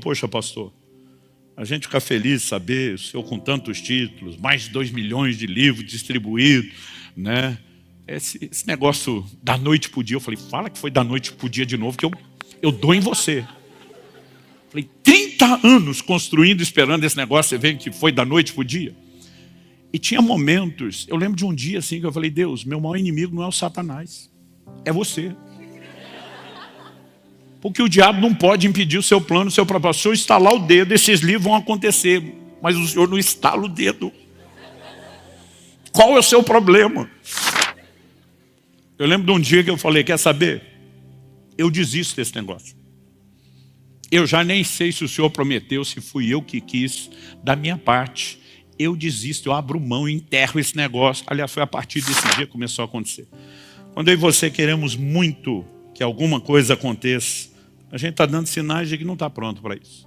poxa, pastor, a gente fica feliz de saber o senhor com tantos títulos, mais de 2 milhões de livros distribuídos, né? Esse negócio da noite pro dia, eu falei, fala que foi da noite pro dia de novo, que eu dou em você. Falei, 30 anos construindo, esperando esse negócio, você vê que foi da noite pro dia. E tinha momentos, eu lembro de um dia assim, que eu falei, Deus, meu maior inimigo não é o Satanás, é você. Porque o diabo não pode impedir o seu plano, o seu propósito. Se eu estalar o dedo, esses livros vão acontecer. Mas o senhor não estala o dedo. Qual é o seu problema? Eu lembro de um dia que eu falei, quer saber? Eu desisto desse negócio. Eu já nem sei se o senhor prometeu, se fui eu que quis, da minha parte. Eu desisto, eu abro mão, enterro esse negócio. Aliás, foi a partir desse dia que começou a acontecer. Quando eu e você queremos muito que alguma coisa aconteça, a gente está dando sinais de que não está pronto para isso.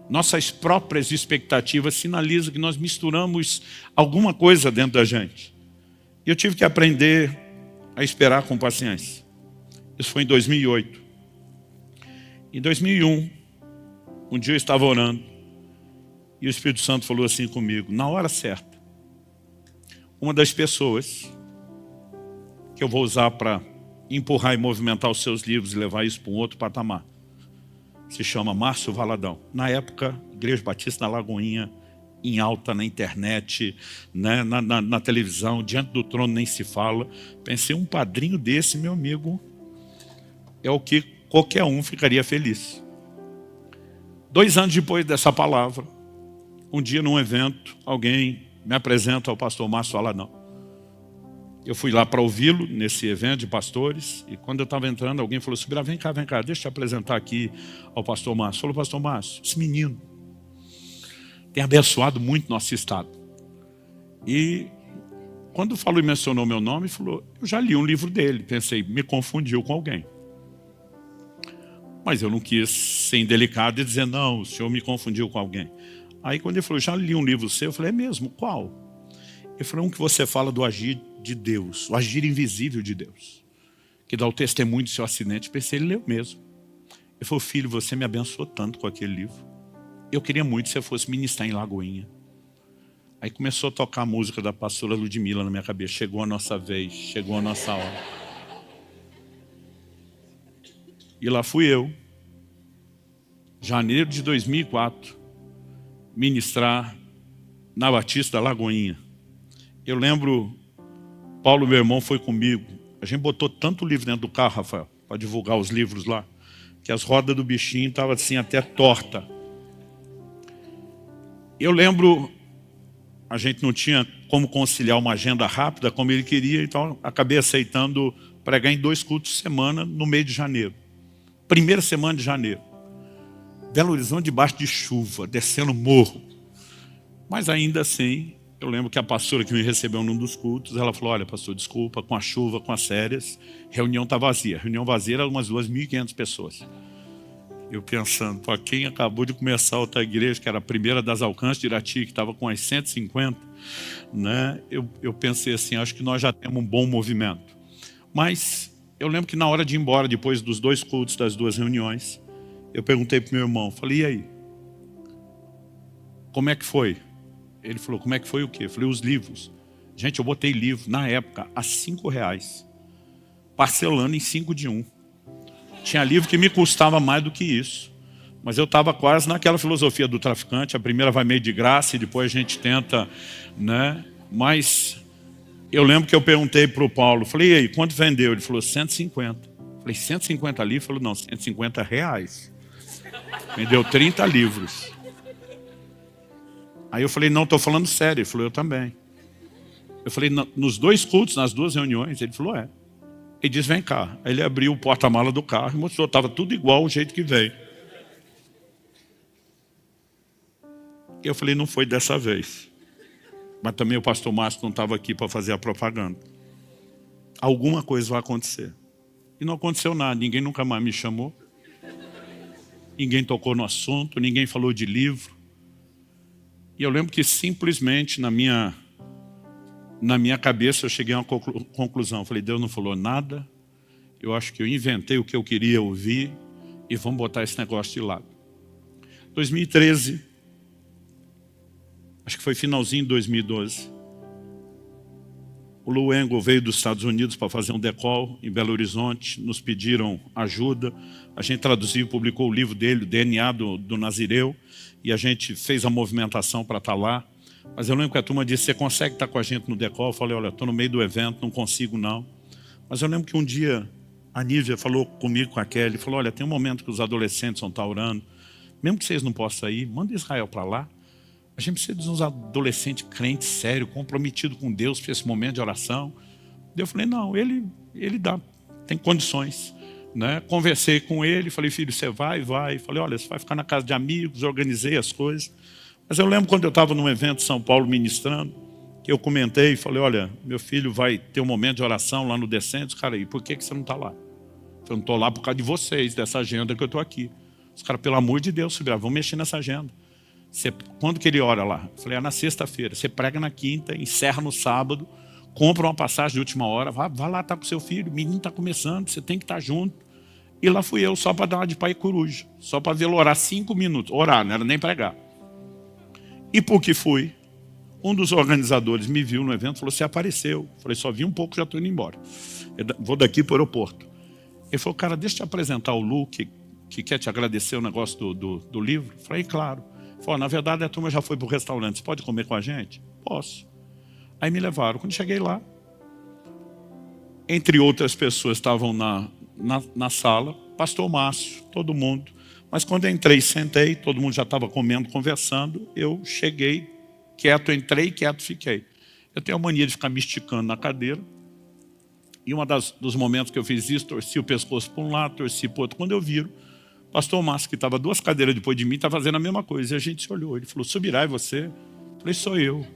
Nossas próprias expectativas sinalizam que nós misturamos alguma coisa dentro da gente. E eu tive que aprender a esperar com paciência. Isso foi em 2008. Em 2001, um dia eu estava orando e o Espírito Santo falou assim comigo, na hora certa, uma das pessoas que eu vou usar para empurrar e movimentar os seus livros e levar isso para um outro patamar, se chama Márcio Valadão. Na época, Igreja Batista na Lagoinha, em alta na internet, né, na televisão, diante do trono nem se fala. Pensei, um padrinho desse, meu amigo, é o que qualquer um ficaria feliz. 2 anos depois dessa palavra, um dia num evento, alguém me apresenta ao pastor Márcio Valadão. Eu fui lá para ouvi-lo nesse evento de pastores, e quando eu estava entrando, alguém falou assim, vem cá, deixa eu te apresentar aqui ao pastor Márcio. Falou, pastor Márcio, esse menino tem abençoado muito nosso estado. E quando falou e mencionou meu nome, falou, eu já li um livro dele. Pensei, me confundiu com alguém. Mas eu não quis ser indelicado e dizer, não, o senhor me confundiu com alguém. Aí quando ele falou, já li um livro seu, eu falei, é mesmo? Qual? Ele falou, um que você fala do agir de Deus, o agir invisível de Deus, que dá o testemunho do seu acidente. Pensei, ele leu mesmo. Ele falou, filho, você me abençoou tanto com aquele livro. Eu queria muito que você fosse ministrar em Lagoinha. Aí começou a tocar a música da pastora Ludmila na minha cabeça. Chegou a nossa vez, chegou a nossa hora. E lá fui eu, janeiro de 2004, ministrar na Batista da Lagoinha. Eu lembro, Paulo, meu irmão, foi comigo. A gente botou tanto livro dentro do carro, Rafael, para divulgar os livros lá, que as rodas do bichinho estavam assim até torta. Eu lembro, a gente não tinha como conciliar uma agenda rápida como ele queria, então acabei aceitando pregar em 2 cultos por semana no mês de janeiro. Primeira semana de janeiro. Belo Horizonte debaixo de chuva, descendo morro. Mas ainda assim, eu lembro que a pastora que me recebeu num dos cultos, ela falou, olha, pastor, desculpa, com a chuva, com as férias, reunião está vazia. Reunião vazia era umas 2.500 pessoas. Eu pensando, para quem acabou de começar outra igreja, que era a primeira das Alcances de Irati, que estava com as 150, né? Eu pensei assim, acho que nós já temos um bom movimento. Mas eu lembro que na hora de ir embora, depois dos 2 cultos, das 2 reuniões, eu perguntei para o meu irmão, falei, e aí? Como é que foi? Ele falou, como é que foi o quê? Eu falei, os livros. Gente, eu botei livro, na época, a R$5, parcelando em 5 de 1. Tinha livro que me custava mais do que isso. Mas eu estava quase naquela filosofia do traficante, a primeira vai meio de graça e depois a gente tenta, né? Mas eu lembro que eu perguntei para o Paulo, falei, e aí, quanto vendeu? Ele falou, 150. Falei, 150 livros? Ele falou, não, R$150. Vendeu 30 livros. Aí eu falei, não, estou falando sério. Ele falou, eu também. Eu falei, nos 2 cultos, nas 2 reuniões, ele falou, é. Ele disse, vem cá. Aí ele abriu o porta-mala do carro e mostrou, estava tudo igual o jeito que veio. Eu falei, não foi dessa vez. Mas também o pastor Márcio não estava aqui para fazer a propaganda. Alguma coisa vai acontecer. E não aconteceu nada, ninguém nunca mais me chamou. Ninguém tocou no assunto, ninguém falou de livro. E eu lembro que simplesmente na minha cabeça eu cheguei a uma conclusão. Falei, Deus não falou nada, eu acho que eu inventei o que eu queria ouvir e vamos botar esse negócio de lado. 2013, acho que foi finalzinho de 2012, o Lou Engle veio dos Estados Unidos para fazer um decol em Belo Horizonte, nos pediram ajuda, a gente traduziu e publicou o livro dele, o DNA do Nazireu, e a gente fez a movimentação para estar lá. Mas eu lembro que a turma disse, você consegue estar com a gente no decol? Eu falei, olha, estou no meio do evento, não consigo não. Mas eu lembro que um dia a Nívia falou comigo, com a Kelly, falou, olha, tem um momento que os adolescentes vão estar orando, mesmo que vocês não possam ir, manda Israel para lá. A gente precisa de uns adolescentes crentes, sérios, comprometidos com Deus para esse momento de oração. Eu falei, não, ele dá, tem condições. Né? Conversei com ele, falei, filho, você vai. Falei, olha, você vai ficar na casa de amigos, organizei as coisas. Mas eu lembro quando eu estava num evento em São Paulo ministrando, que eu comentei, falei, olha, meu filho vai ter um momento de oração lá no Descentes. Cara, e por que você não está lá? Eu não estou lá por causa de vocês, dessa agenda que eu estou aqui. Os caras, pelo amor de Deus, vamos mexer nessa agenda. Quando que ele ora lá? Eu falei, na sexta-feira. Você prega na quinta, encerra no sábado, compra uma passagem de última hora, vai lá, tá com seu filho, o menino está começando, você tem que estar junto. E lá fui eu, só para dar uma de pai coruja, só para vê-lo orar 5 minutos. Orar, não era nem pregar. E porque fui, um dos organizadores me viu no evento, falou, você apareceu. Eu falei, só vi um pouco, já estou indo embora. Vou daqui para o aeroporto. Ele falou, cara, deixa eu te apresentar o Lu, que quer te agradecer o negócio do livro. Eu falei, claro. Falou, na verdade a turma já foi para o restaurante, você pode comer com a gente? Posso. Aí me levaram. Quando cheguei lá, entre outras pessoas estavam na sala, pastor Márcio, todo mundo. Mas quando eu entrei, sentei, todo mundo já estava comendo, conversando, eu cheguei, quieto, entrei, quieto, fiquei. Eu tenho a mania de ficar me esticando na cadeira. E dos momentos que eu fiz isso, torci o pescoço para um lado, torci para o outro. Quando eu viro, pastor Márcio, que estava 2 cadeiras depois de mim, está fazendo a mesma coisa. E a gente se olhou. Ele falou, Subirá, é você? Eu falei, sou eu.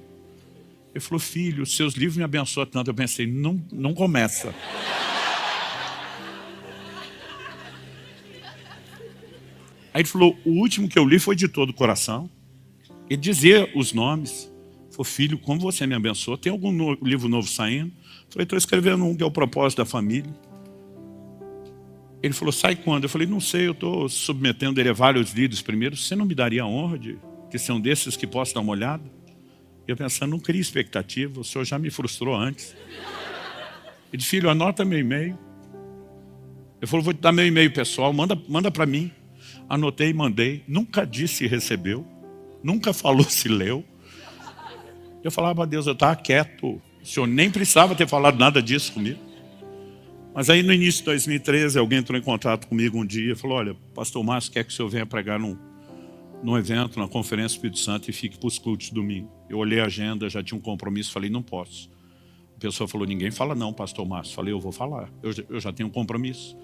Ele falou, filho, os seus livros me abençoam tanto. Eu pensei, não começa. Aí ele falou, o último que eu li foi de todo o coração. Ele dizia os nomes. Ele falou, filho, como você me abençoou? Tem algum livro novo saindo? Eu falei, estou escrevendo um que é o propósito da família. Ele falou, sai quando? Eu falei, não sei, eu estou submetendo ele a vários líderes primeiro. Você não me daria a honra de ser um desses que possa dar uma olhada? Eu pensando, não cria expectativa, o senhor já me frustrou antes. Ele disse, filho, anota meu e-mail. Ele falou, vou te dar meu e-mail pessoal, manda para mim. Anotei e mandei, nunca disse se recebeu, nunca falou se leu. Eu falava, a Deus, eu estava quieto, o senhor nem precisava ter falado nada disso comigo. Mas aí no início de 2013, alguém entrou em contato comigo um dia e falou, olha, pastor Márcio quer que o senhor venha pregar num evento, na Conferência Espírito Santo e fique para os cultos de domingo. Eu olhei a agenda, já tinha um compromisso, falei, não posso. A pessoa falou, ninguém fala não, pastor Márcio. Falei, eu vou falar, eu já tenho um compromisso.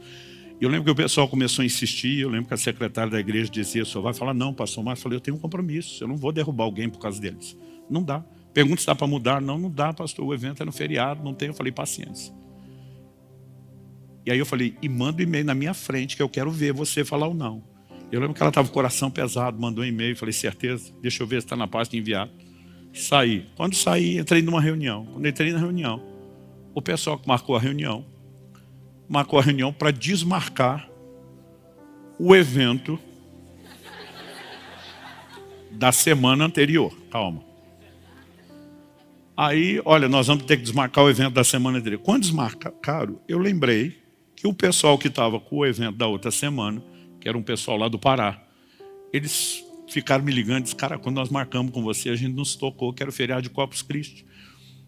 E eu lembro que o pessoal começou a insistir, eu lembro que a secretária da igreja dizia, o senhor vai falar, não, pastor Márcio. Eu falei, eu tenho um compromisso, eu não vou derrubar alguém por causa deles. Não dá. Pergunta se dá para mudar. Não dá, pastor, o evento é no feriado, não tem. Eu falei, paciência. E aí eu falei, e manda um e-mail na minha frente, que eu quero ver você falar ou não. Eu lembro que ela estava com o coração pesado, mandou um e-mail, falei, certeza? Deixa eu ver se está na pasta enviado. Saí. Quando saí, entrei numa reunião. Quando entrei na reunião, o pessoal que marcou a reunião para desmarcar o evento da semana anterior. Calma. Aí, olha, nós vamos ter que desmarcar o evento da semana anterior. Quando desmarcaram, eu lembrei que o pessoal que estava com o evento da outra semana, que era um pessoal lá do Pará, eles ficaram me ligando e disseram, cara, quando nós marcamos com você, a gente nos tocou que era o feriado de Corpus Christi.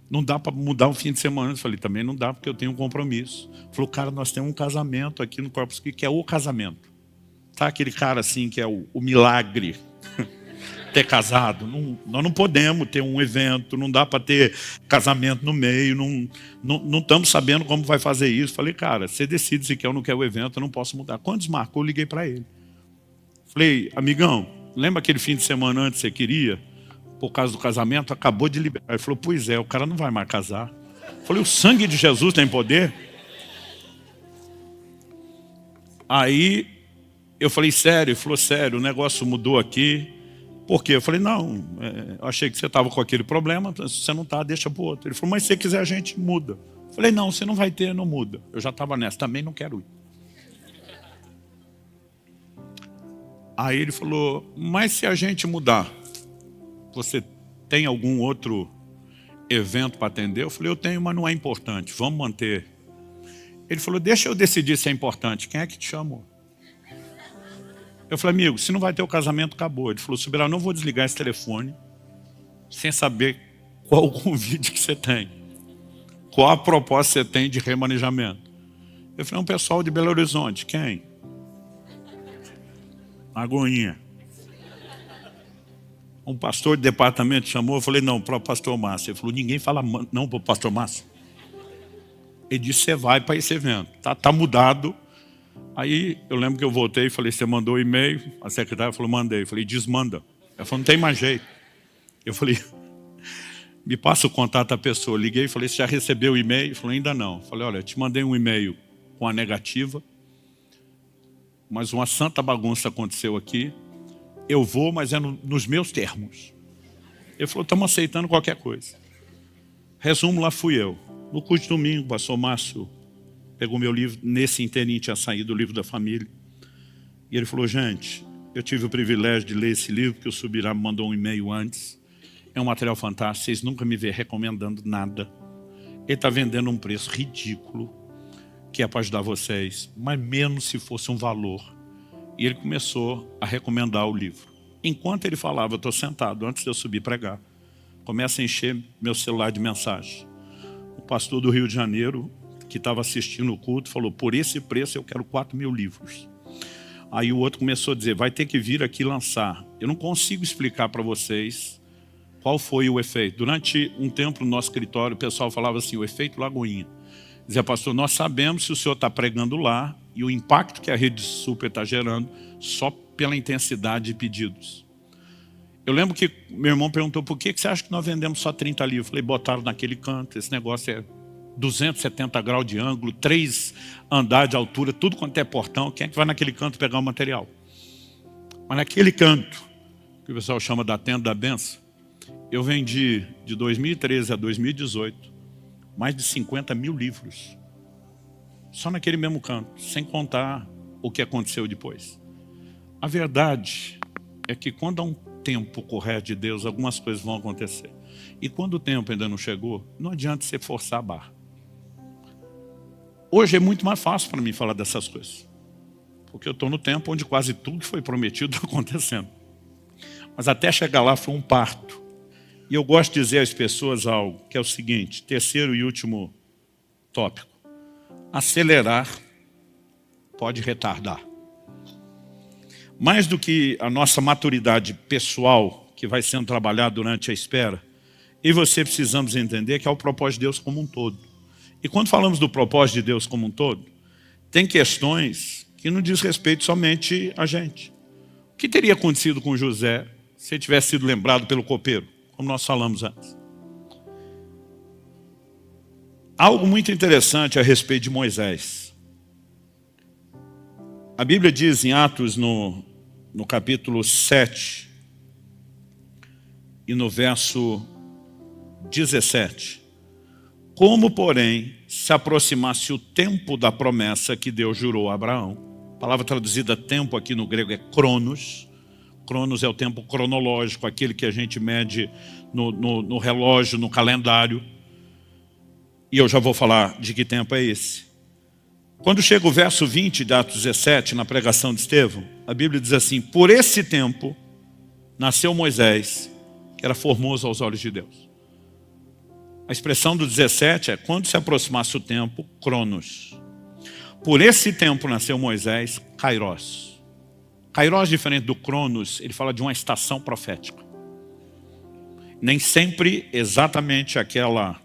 Não dá para mudar o fim de semana. Eu falei, também não dá, porque eu tenho um compromisso. Falou, cara, nós temos um casamento aqui no Corpus Christi, que é o casamento. Tá aquele cara assim, que é o milagre, ter casado. Nós não podemos ter um evento, não dá para ter casamento no meio, não estamos sabendo como vai fazer isso. Falei, cara, você decide se quer ou não quer o evento, eu não posso mudar. Quando desmarcou, eu liguei para ele. Falei, amigão, lembra aquele fim de semana antes que você queria? Por causa do casamento, acabou de liberar. Ele falou, pois é, o cara não vai mais casar. Falei, o sangue de Jesus tem poder? Aí eu falei, sério? Ele falou, sério, o negócio mudou aqui. Por quê? Eu falei, não, eu achei que você estava com aquele problema, se você não está, deixa para o outro. Ele falou, mas se você quiser a gente muda. Eu falei, não, você não vai ter, não muda. Eu já estava nessa, também não quero ir. Aí ele falou, mas se a gente mudar, você tem algum outro evento para atender? Eu falei, eu tenho, mas não é importante, vamos manter. Ele falou, deixa eu decidir se é importante, quem é que te chamou? Eu falei, amigo, se não vai ter o casamento, acabou. Ele falou, Subirá, não vou desligar esse telefone sem saber qual o convite que você tem. Qual a proposta você tem de remanejamento? Eu falei, um pessoal de Belo Horizonte, quem? Agoinha. Um pastor de departamento chamou, eu falei, não, para o pastor Márcio. Ele falou, ninguém fala não para o pastor Márcio. Ele disse, você vai para esse evento, tá mudado. Aí eu lembro que eu voltei e falei, você mandou e-mail? A secretária falou, mandei. Eu falei, desmanda. Ela falou, não tem mais jeito. Eu falei, me passa o contato da pessoa. Liguei e falei, você já recebeu o e-mail? Ele falou, ainda não. Eu falei, olha, eu te mandei um e-mail com a negativa, mas uma santa bagunça aconteceu aqui. Eu vou, mas é nos meus termos. Ele falou, estamos aceitando qualquer coisa. Resumo, lá fui eu. No culto de domingo, o pastor Márcio pegou meu livro, nesse inteirinho tinha saído o livro da família. E ele falou, gente, eu tive o privilégio de ler esse livro, porque o Subirá me mandou um e-mail antes. É um material fantástico, vocês nunca me vêem recomendando nada. Ele está vendendo um preço ridículo, que é para ajudar vocês, mas menos se fosse um valor. E ele começou a recomendar o livro. Enquanto ele falava, eu estou sentado, antes de eu subir pregar, começa a encher meu celular de mensagem. O pastor do Rio de Janeiro, que estava assistindo o culto, falou, por esse preço eu quero 4.000 livros. Aí o outro começou a dizer, vai ter que vir aqui lançar. Eu não consigo explicar para vocês qual foi o efeito. Durante um tempo no nosso escritório, o pessoal falava assim, o efeito Lagoinha. Dizia, pastor, nós sabemos se o senhor está pregando lá e o impacto que a Rede Super está gerando só pela intensidade de pedidos. Eu lembro que meu irmão perguntou, por que você acha que nós vendemos só 30 livros? Eu falei, botaram naquele canto, esse negócio é 270 graus de ângulo, 3 andares de altura, tudo quanto é portão, quem é que vai naquele canto pegar o material? Mas naquele canto, que o pessoal chama da tenda da benção, eu vendi de 2013 a 2018, mais de 50.000 livros. Só naquele mesmo canto, sem contar o que aconteceu depois. A verdade é que quando há um tempo correto de Deus, algumas coisas vão acontecer. E quando o tempo ainda não chegou, não adianta você forçar a barra. Hoje é muito mais fácil para mim falar dessas coisas. Porque eu estou no tempo onde quase tudo que foi prometido está acontecendo. Mas até chegar lá foi um parto. E eu gosto de dizer às pessoas algo, que é o seguinte, terceiro e último tópico. Acelerar pode retardar. Mais do que a nossa maturidade pessoal, que vai sendo trabalhada durante a espera, eu e você precisamos entender que é o propósito de Deus como um todo. E quando falamos do propósito de Deus como um todo, tem questões que não diz respeito somente a gente. O que teria acontecido com José se ele tivesse sido lembrado pelo copeiro, como nós falamos antes? Algo muito interessante a respeito de Moisés. A Bíblia diz em Atos, no capítulo 7 e no verso 17, como, porém, se aproximasse o tempo da promessa que Deus jurou a Abraão. A palavra traduzida tempo aqui no grego é cronos. Cronos é o tempo cronológico, aquele que a gente mede no relógio, no calendário. E eu já vou falar de que tempo é esse. Quando chega o verso 20 de Atos 17, na pregação de Estevão, a Bíblia diz assim, por esse tempo nasceu Moisés, que era formoso aos olhos de Deus. A expressão do 17 é quando se aproximasse o tempo, cronos. Por esse tempo nasceu Moisés, kairos. Kairos, diferente do cronos, ele fala de uma estação profética. Nem sempre exatamente aquela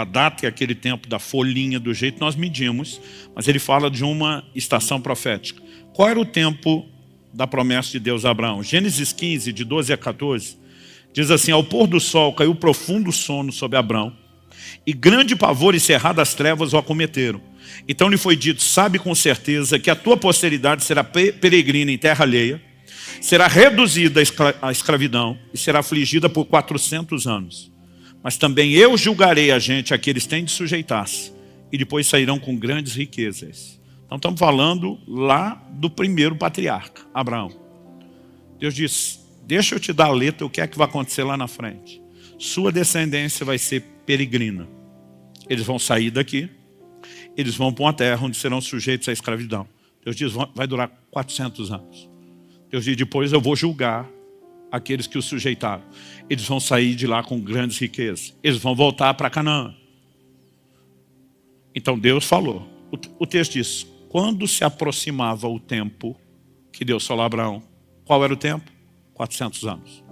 data e aquele tempo da folhinha do jeito que nós medimos, mas ele fala de uma estação profética. Qual era o tempo da promessa de Deus a Abraão? Gênesis 15, de 12 a 14, diz assim, ao pôr do sol caiu profundo sono sobre Abraão, e grande pavor e cerradas trevas o acometeram. Então lhe foi dito, sabe com certeza que a tua posteridade será peregrina em terra alheia, será reduzida à escravidão e será afligida por 400 anos. Mas também eu julgarei a gente a que eles têm de sujeitar-se, e depois sairão com grandes riquezas. Então estamos falando lá do primeiro patriarca, Abraão. Deus disse, deixa eu te dar a letra, o que é que vai acontecer lá na frente. Sua descendência vai ser peregrina. Eles vão sair daqui, eles vão para uma terra onde serão sujeitos à escravidão. Deus diz, vai durar 400 anos. Deus diz, depois eu vou julgar aqueles que os sujeitaram. Eles vão sair de lá com grandes riquezas. Eles vão voltar para Canaã. Então Deus falou. O texto diz, quando se aproximava o tempo que Deus falou a Abraão, qual era o tempo? 400 anos.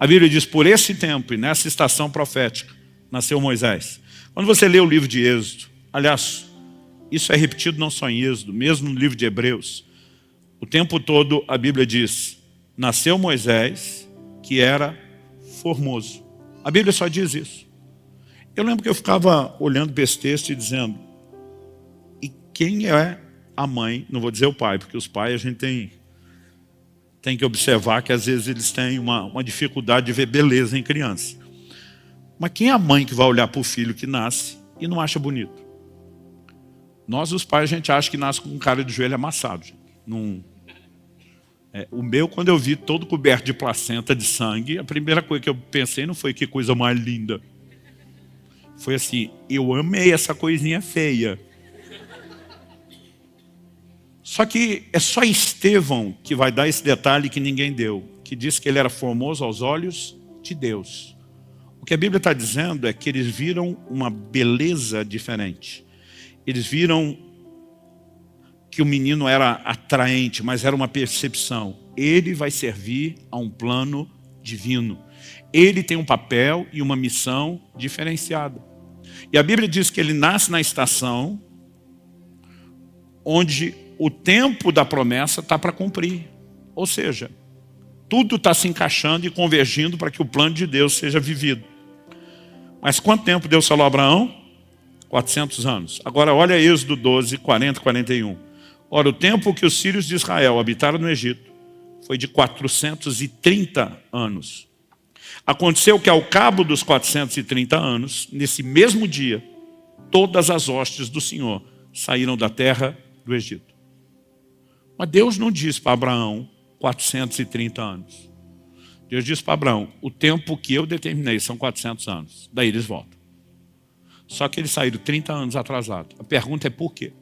A Bíblia diz, por esse tempo e nessa estação profética, nasceu Moisés. Quando você lê o livro de Êxodo, aliás, isso é repetido não só em Êxodo, mesmo no livro de Hebreus, o tempo todo a Bíblia diz, nasceu Moisés, que era formoso. A Bíblia só diz isso. Eu lembro que eu ficava olhando para esse texto e dizendo, e quem é a mãe? Não vou dizer o pai, porque os pais a gente tem que observar que às vezes eles têm uma dificuldade de ver beleza em criança. Mas quem é a mãe que vai olhar para o filho que nasce e não acha bonito? Nós, os pais, a gente acha que nasce com um cara de joelho amassado. O meu, quando eu vi todo coberto de placenta, de sangue, a primeira coisa que eu pensei não foi que coisa mais linda. Foi assim, eu amei essa coisinha feia. Só que é só Estevão que vai dar esse detalhe que ninguém deu, que diz que ele era formoso aos olhos de Deus. O que a Bíblia está dizendo é que eles viram uma beleza diferente. Eles viram que o menino era atraente, mas era uma percepção. Ele vai servir a um plano divino. Ele tem um papel e uma missão diferenciada. E a Bíblia diz que ele nasce na estação onde o tempo da promessa está para cumprir. Ou seja, tudo está se encaixando e convergindo para que o plano de Deus seja vivido. Mas quanto tempo Deus falou a Abraão? 400 anos. Agora olha Êxodo 12, 40 e 41. Ora, o tempo que os filhos de Israel habitaram no Egito foi de 430 anos. Aconteceu que ao cabo dos 430 anos, nesse mesmo dia, todas as hostes do Senhor saíram da terra do Egito. Mas Deus não diz para Abraão 430 anos. Deus diz para Abraão, o tempo que eu determinei são 400 anos. Daí eles voltam. Só que eles saíram 30 anos atrasados. A pergunta é por quê?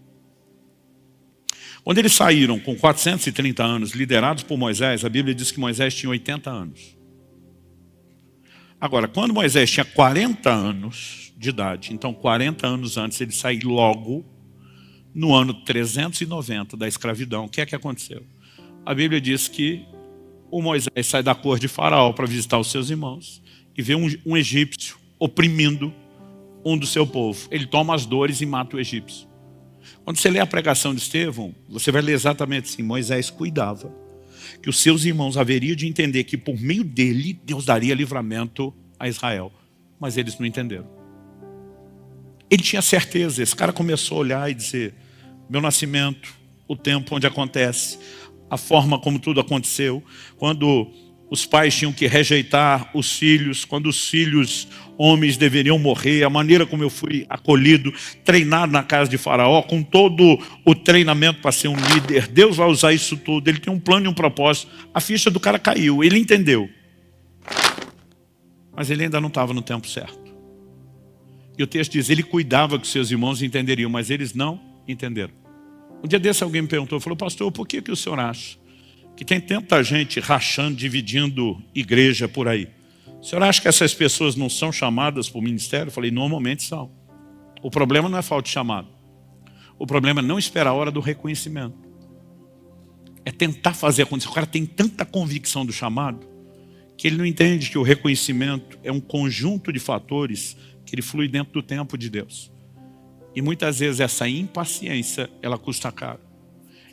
Quando eles saíram com 430 anos, liderados por Moisés, a Bíblia diz que Moisés tinha 80 anos. Agora, quando Moisés tinha 40 anos de idade, então 40 anos antes ele saiu logo, no ano 390 da escravidão, o que é que aconteceu? A Bíblia diz que o Moisés sai da corte de Faraó para visitar os seus irmãos e vê um egípcio oprimindo um do seu povo. Ele toma as dores e mata o egípcio. Quando você lê a pregação de Estevão, você vai ler exatamente assim, Moisés cuidava que os seus irmãos haveriam de entender que por meio dele, Deus daria livramento a Israel. Mas eles não entenderam. Ele tinha certeza, esse cara começou a olhar e dizer, meu nascimento, o tempo onde acontece, a forma como tudo aconteceu, quando os pais tinham que rejeitar os filhos, quando os filhos homens deveriam morrer, a maneira como eu fui acolhido, treinado na casa de Faraó, com todo o treinamento para ser um líder. Deus vai usar isso tudo, ele tem um plano e um propósito. A ficha do cara caiu, ele entendeu. Mas ele ainda não estava no tempo certo. E o texto diz, ele cuidava que seus irmãos entenderiam, mas eles não entenderam. Um dia desse alguém me perguntou, falou, pastor, por que o senhor acha que tem tanta gente rachando, dividindo igreja por aí? O senhor acha que essas pessoas não são chamadas para o ministério? Eu falei, normalmente são. O problema não é falta de chamado. O problema é não esperar a hora do reconhecimento. É tentar fazer acontecer. O cara tem tanta convicção do chamado que ele não entende que o reconhecimento é um conjunto de fatores que ele flui dentro do tempo de Deus. E muitas vezes essa impaciência, ela custa caro.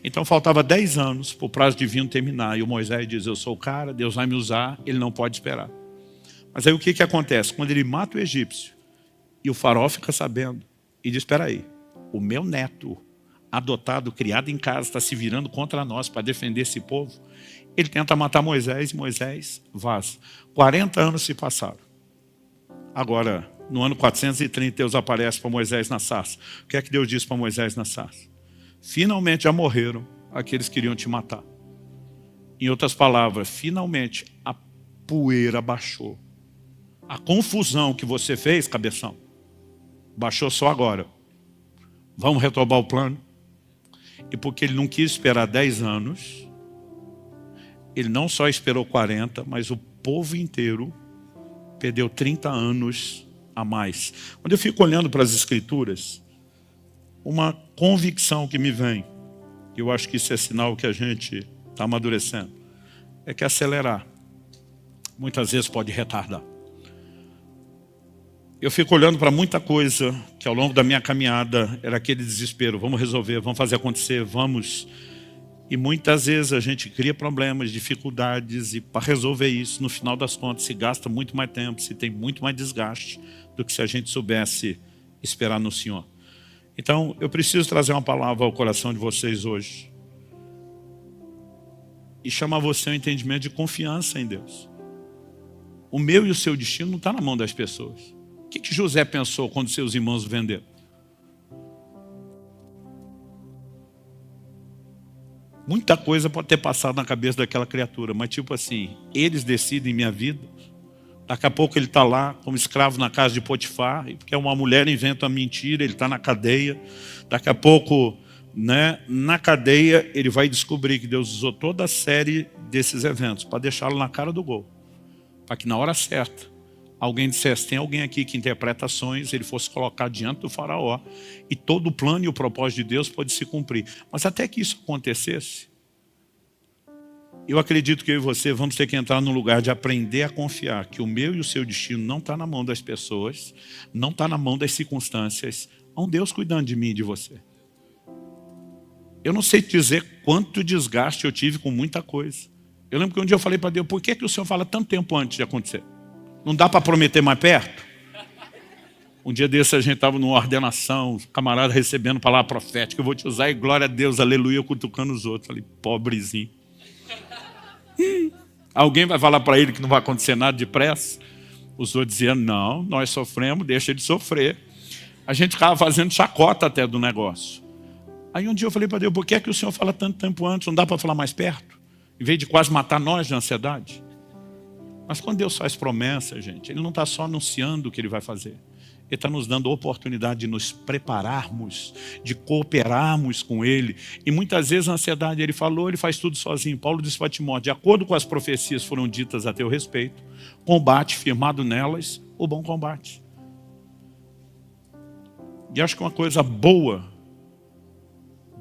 Então faltava 10 anos para o prazo divino terminar. E o Moisés diz, eu sou o cara, Deus vai me usar, ele não pode esperar. Mas aí o que acontece? Quando ele mata o egípcio, e o faraó fica sabendo, e diz, espera aí, o meu neto, adotado, criado em casa, está se virando contra nós para defender esse povo. Ele tenta matar Moisés, e Moisés vaza. 40 anos se passaram. Agora, no ano 430, Deus aparece para Moisés na sarça. O que é que Deus diz para Moisés na sarça? finalmente já morreram aqueles que queriam te matar. Em outras palavras, finalmente a poeira baixou. A confusão que você fez, cabeção, baixou só agora. Vamos retomar o plano. E porque ele não quis esperar 10 anos, ele não só esperou 40, mas o povo inteiro perdeu 30 anos a mais. Quando eu fico olhando para as Escrituras, uma convicção que me vem, e eu acho que isso é sinal que a gente está amadurecendo, é que acelerar muitas vezes pode retardar. Eu fico olhando para muita coisa que ao longo da minha caminhada era aquele desespero, vamos resolver, vamos fazer acontecer, vamos. E muitas vezes a gente cria problemas, dificuldades, e para resolver isso, no final das contas, se gasta muito mais tempo, se tem muito mais desgaste do que se a gente soubesse esperar no Senhor. Então, eu preciso trazer uma palavra ao coração de vocês hoje e chamar você ao entendimento de confiança em Deus. O meu e o seu destino não está na mão das pessoas. O que José pensou quando seus irmãos o venderam? Muita coisa pode ter passado na cabeça daquela criatura, mas tipo assim, eles decidem minha vida. Daqui a pouco ele está lá como escravo na casa de Potifar, porque uma mulher inventa uma mentira, ele está na cadeia. Daqui a pouco, na cadeia, ele vai descobrir que Deus usou toda a série desses eventos para deixá-lo na cara do gol. Para que na hora certa, alguém dissesse, tem alguém aqui que interpreta sonhos, ele fosse colocado diante do faraó, e todo o plano e o propósito de Deus pode se cumprir. Mas até que isso acontecesse, eu acredito que eu e você vamos ter que entrar num lugar de aprender a confiar que o meu e o seu destino não está na mão das pessoas, não está na mão das circunstâncias, há um Deus cuidando de mim e de você. Eu não sei te dizer quanto desgaste eu tive com muita coisa. Eu lembro que um dia eu falei para Deus, por que o Senhor fala tanto tempo antes de acontecer? Não dá para prometer mais perto? Um dia desse a gente estava numa ordenação, camarada recebendo palavra profética, eu vou te usar e glória a Deus, aleluia, cutucando os outros. Falei, pobrezinho. Alguém vai falar para ele que não vai acontecer nada depressa? Os outros diziam, não, nós sofremos, deixa ele sofrer. A gente ficava fazendo chacota até do negócio. Aí um dia eu falei para Deus, por que o Senhor fala tanto tempo antes? Não dá para falar mais perto? Em vez de quase matar nós de ansiedade? Mas quando Deus faz promessa, gente, Ele não está só anunciando o que Ele vai fazer. Ele está nos dando a oportunidade de nos prepararmos, de cooperarmos com Ele. E muitas vezes a ansiedade, Ele falou, Ele faz tudo sozinho. Paulo disse para Timóteo, de acordo com as profecias foram ditas a teu respeito, combate firmado nelas, o bom combate. E acho que uma coisa boa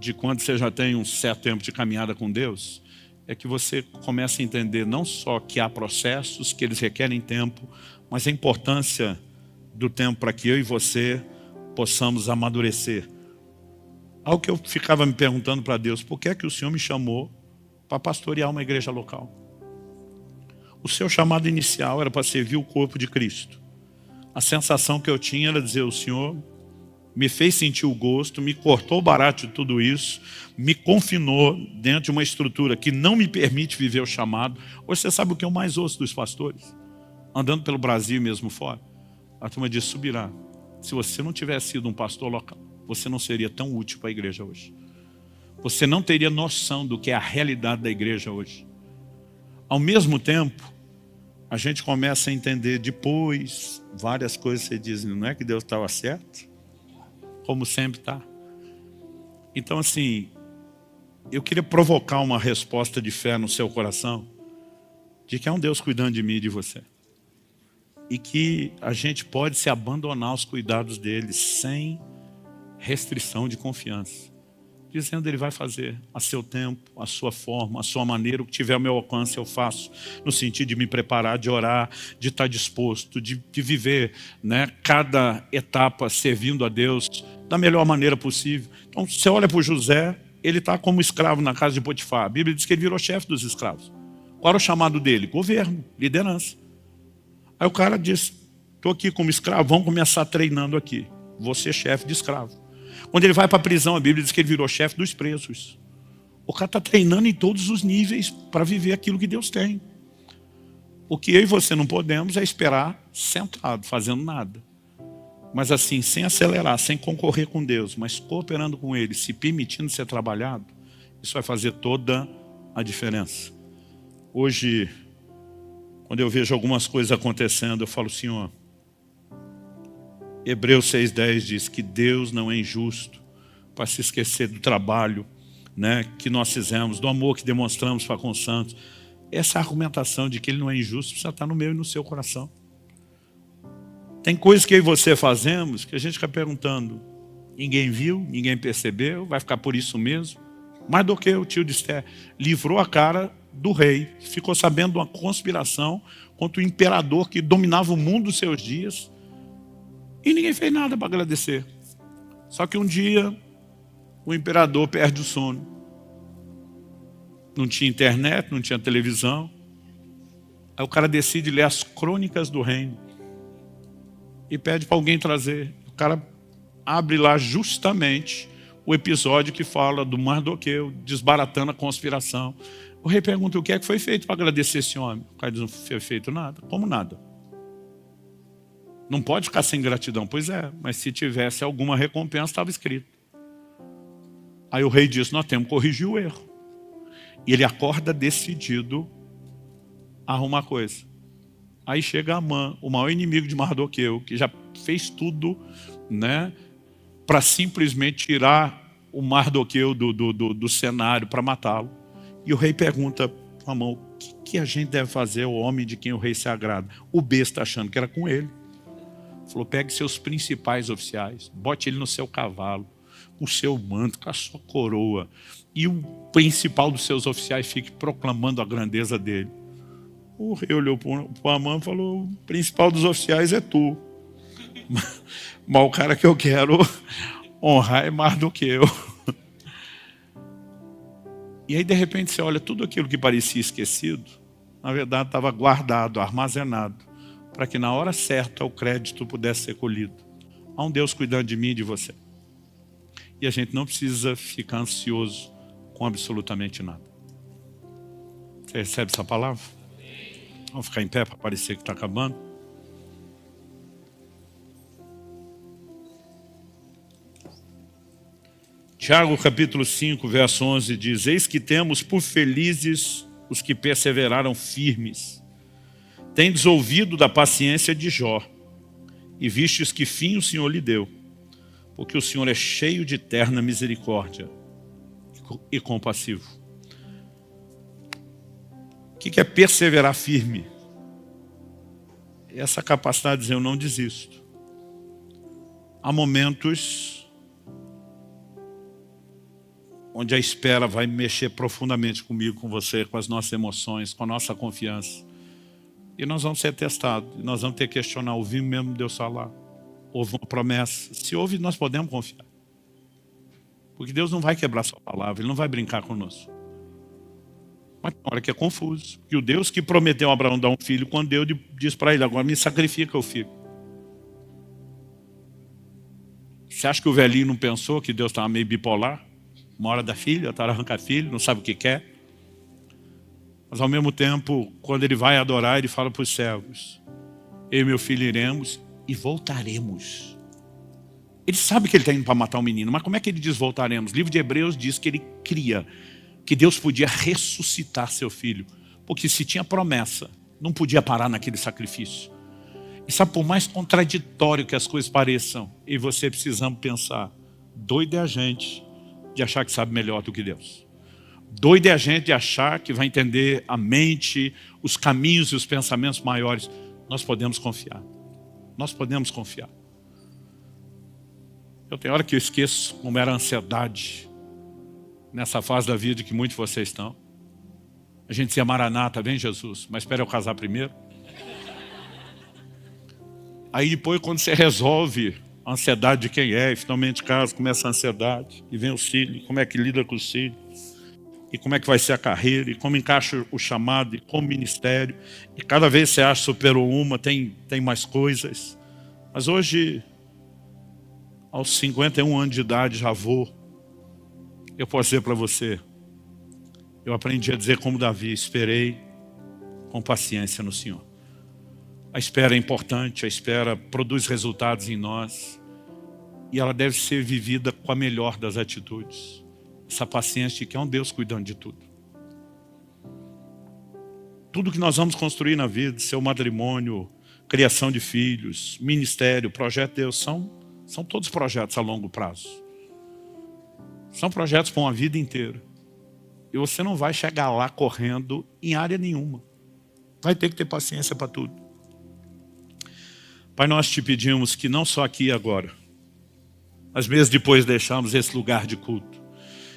de quando você já tem um certo tempo de caminhada com Deus, é que você começa a entender não só que há processos, que eles requerem tempo, mas a importância do tempo para que eu e você possamos amadurecer. Algo que eu ficava me perguntando para Deus, por que é que o Senhor me chamou para pastorear uma igreja local? O seu chamado inicial era para servir o corpo de Cristo. A sensação que eu tinha era dizer, o Senhor me fez sentir o gosto, me cortou o barato de tudo isso, me confinou dentro de uma estrutura que não me permite viver o chamado. Hoje você sabe o que eu mais ouço dos pastores? Andando pelo Brasil e mesmo fora. A turma diz, Subirá, se você não tivesse sido um pastor local, você não seria tão útil para a igreja hoje. Você não teria noção do que é a realidade da igreja hoje. Ao mesmo tempo, a gente começa a entender depois, várias coisas você diz, não é que Deus estava certo? Como sempre está. Então assim, eu queria provocar uma resposta de fé no seu coração, de que há um Deus cuidando de mim e de você. E que a gente pode se abandonar aos cuidados dele sem restrição de confiança. Dizendo, ele vai fazer a seu tempo, a sua forma, a sua maneira, o que tiver ao meu alcance eu faço, no sentido de me preparar, de orar, de estar disposto, de viver cada etapa servindo a Deus da melhor maneira possível. Então, você olha para o José, ele está como escravo na casa de Potifar. A Bíblia diz que ele virou chefe dos escravos. Qual era o chamado dele? Governo, liderança. Aí o cara diz, estou aqui como escravo, vamos começar treinando aqui. Vou ser chefe de escravo. Quando ele vai para a prisão, a Bíblia diz que ele virou chefe dos presos. O cara está treinando em todos os níveis para viver aquilo que Deus tem. O que eu e você não podemos é esperar sentado, fazendo nada. Mas assim, sem acelerar, sem concorrer com Deus, mas cooperando com Ele, se permitindo ser trabalhado, isso vai fazer toda a diferença. Hoje, quando eu vejo algumas coisas acontecendo, eu falo, Senhor, Hebreus 6,10 diz que Deus não é injusto para se esquecer do trabalho, né, que nós fizemos, do amor que demonstramos para com os santos. Essa argumentação de que Ele não é injusto precisa estar no meu e no seu coração. Tem coisas que eu e você fazemos que a gente fica perguntando, ninguém viu, ninguém percebeu, vai ficar por isso mesmo. Mais do que o tio de Esther livrou a cara do rei, ficou sabendo de uma conspiração contra o imperador que dominava o mundo dos seus dias, e ninguém fez nada para agradecer. Só que um dia o imperador perde o sono. Não tinha internet, não tinha televisão. Aí o cara decide ler as crônicas do reino e pede para alguém trazer. O cara abre lá justamente o episódio que fala do Mardoqueu desbaratando a conspiração. O rei pergunta o que é que foi feito para agradecer esse homem. O cara diz, não foi feito nada. Como nada? Não pode ficar sem gratidão. Pois é, mas se tivesse alguma recompensa, estava escrito. Aí o rei diz, nós temos que corrigir o erro. E ele acorda decidido a arrumar coisa. Aí chega Amã, o maior inimigo de Mardoqueu, que já fez tudo, né, para simplesmente tirar o Mardoqueu do cenário, para matá-lo. E o rei pergunta para Amã, o que a gente deve fazer ao homem de quem o rei se agrada? O besta achando que era com ele. Falou, pegue seus principais oficiais, bote ele no seu cavalo, com o seu manto, com a sua coroa, e o principal dos seus oficiais fique proclamando a grandeza dele. O rei olhou para o Amã e falou, o principal dos oficiais é tu. Mas o cara que eu quero honrar é mais do que eu. E aí de repente você olha, tudo aquilo que parecia esquecido, na verdade estava guardado, armazenado, para que na hora certa o crédito pudesse ser colhido. Há um Deus cuidando de mim e de você. E a gente não precisa ficar ansioso com absolutamente nada. Você recebe essa palavra? Vamos ficar em pé para parecer que está acabando. Tiago capítulo 5, verso 11 diz, eis que temos por felizes os que perseveraram firmes. Tendes ouvido da paciência de Jó, e vistes que fim o Senhor lhe deu, porque o Senhor é cheio de terna misericórdia e compassivo. O que é perseverar firme? Essa capacidade de dizer, eu não desisto. Há momentos onde a espera vai mexer profundamente comigo, com você, com as nossas emoções, com a nossa confiança. E nós vamos ser testados, e nós vamos ter que questionar, ouvimos mesmo Deus falar? Houve uma promessa. Se houve, nós podemos confiar. Porque Deus não vai quebrar sua palavra, Ele não vai brincar conosco. Mas tem hora que é confuso. Que o Deus que prometeu a Abraão dar um filho, quando Deus diz para ele, agora me sacrifica o filho. Você acha que o velhinho não pensou que Deus estava meio bipolar? Uma hora da filha, outra hora arranca filho, não sabe o que quer. Mas ao mesmo tempo, quando ele vai adorar, ele fala para os servos, eu e meu filho iremos e voltaremos. Ele sabe que ele está indo para matar o menino, mas como é que ele diz voltaremos? O livro de Hebreus diz que ele cria que Deus podia ressuscitar seu filho, porque se tinha promessa, não podia parar naquele sacrifício. E sabe, por mais contraditório que as coisas pareçam, e você precisamos pensar, doido é a gente de achar que sabe melhor do que Deus. Doido é a gente de achar que vai entender a mente, os caminhos e os pensamentos maiores. Nós podemos confiar. Nós podemos confiar. Eu tenho hora que eu esqueço como era a ansiedade nessa fase da vida que muitos de vocês estão. A gente dizia, Maranata, vem Jesus, mas espera eu casar primeiro. Aí depois, quando você resolve a ansiedade de quem é, e finalmente casa, começa a ansiedade, e vem os filhos, como é que lida com os filhos, e como é que vai ser a carreira, e como encaixa o chamado, e como ministério, e cada vez você acha que superou uma, tem mais coisas. Mas hoje, aos 51 anos de idade, já vou, eu posso dizer para você, eu aprendi a dizer como Davi, esperei com paciência no Senhor. A espera é importante, a espera produz resultados em nós. E ela deve ser vivida com a melhor das atitudes. Essa paciência de que é um Deus cuidando de tudo. Tudo que nós vamos construir na vida, seu matrimônio, criação de filhos, ministério, projeto de Deus, são todos projetos a longo prazo. São projetos para uma vida inteira. E você não vai chegar lá correndo em área nenhuma. Vai ter que ter paciência para tudo. Pai, nós te pedimos que não só aqui e agora, mas mesmo depois deixarmos esse lugar de culto,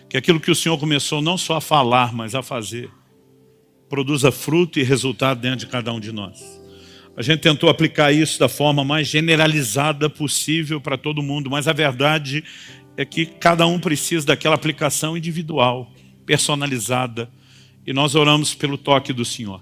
que aquilo que o Senhor começou não só a falar, mas a fazer, produza fruto e resultado dentro de cada um de nós. A gente tentou aplicar isso da forma mais generalizada possível para todo mundo, mas a verdade é que cada um precisa daquela aplicação individual, personalizada, e nós oramos pelo toque do Senhor.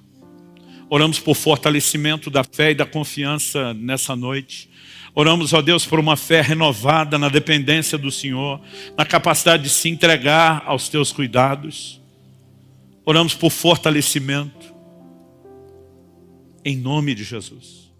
Oramos por fortalecimento da fé e da confiança nessa noite. Oramos, ó Deus, por uma fé renovada na dependência do Senhor, na capacidade de se entregar aos teus cuidados. Oramos por fortalecimento, em nome de Jesus.